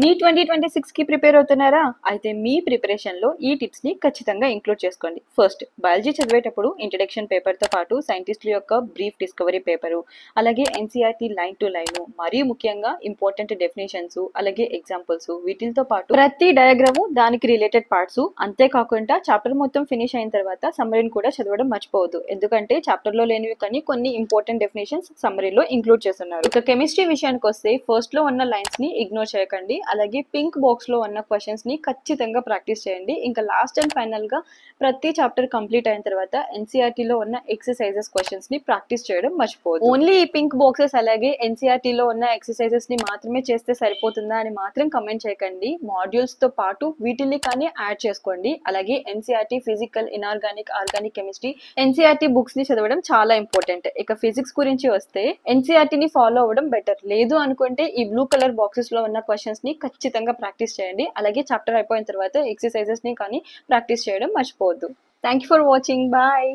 Neat 2026 కి prepare అవుతున్నారా? అయితే మీ ప్రిపరేషన్ లో ఈ టిప్స్ ని ఖచ్చితంగా ఇంక్లూడ్ చేసుకోండి. ఫస్ట్, బయాలజీ చదివేటప్పుడు ఇంట్రడక్షన్ పేపర్ తో పాటు సైంటిస్టుల యొక్క బ్రీఫ్ డిస్కవరీ పేపరు, అలాగే ఎన్సీఆర్టీ లైన్ టు లైన్, మరియు ముఖ్యంగా ఇంపార్టెంట్ డెఫినేషన్స్, అలాగే ఎగ్జాంపుల్స్, వీటితో పాటు ప్రతి డయాగ్రాము దానికి రిలేటెడ్ పార్ట్స్, అంతేకాకుండా చాప్టర్ మొత్తం ఫినిష్ అయిన తర్వాత సమ్మరీని కూడా చదవడం మర్చిపోవద్దు. ఎందుకంటే చాప్టర్ లో లేనివి కానీ కొన్ని ఇంపార్టెంట్ డెఫినేషన్స్ సమ్మరీలో ఇంక్లూడ్ చేస్తున్నారు. ఇక కెమిస్ట్రీ విషయానికి వస్తే ఫస్ట్ లో ఉన్న లైన్స్ ని ఇగ్నోర్ చేయకండి. అలాగే పింక్ బాక్స్ లో ఉన్న క్వశ్చన్స్ ని ఖచ్చితంగా ప్రాక్టీస్ చేయండి. ఇంకా లాస్ట్ అండ్ ఫైనల్ గా ప్రతి చాప్టర్ కంప్లీట్ అయిన తర్వాత ఎన్సీఆర్టీ లో ఉన్న ఎక్సర్సైజెస్ క్వశ్చన్స్ ని ప్రాక్టీస్ చేయడం మర్చిపోవద్దు. ఓన్లీ ఈ పింక్ బాక్సెస్ అలాగే ఎన్సీఆర్టీ లో ఉన్న ఎక్సర్సైజెస్ ని మాత్రమే చేస్తే సరిపోతుందా అని మాత్రం కమెంట్ చేయకండి. మాడ్యూల్స్ తో పాటు వీటిని కానీ యాడ్ చేసుకోండి. అలాగే NCERT physical, inorganic, organic chemistry, NCERT books ని చదవడం చాలా ఇంపార్టెంట్. ఇక ఫిజిక్స్ గురించి వస్తే ఎన్సీఆర్టీని ఫాలో అవ్వడం బెటర్. లేదు అనుకుంటే ఈ బ్లూ కలర్ బాక్సెస్ లో ఉన్న క్వశ్చన్స్ ని ఖచ్చితంగా ప్రాక్టీస్ చేయండి. అలాగే చాప్టర్ అయిపోయిన తర్వాత ఎక్సర్సైజెస్ ని కానీ ప్రాక్టీస్ చేయడం మర్చిపోవద్దు. Thank you for watching. Bye.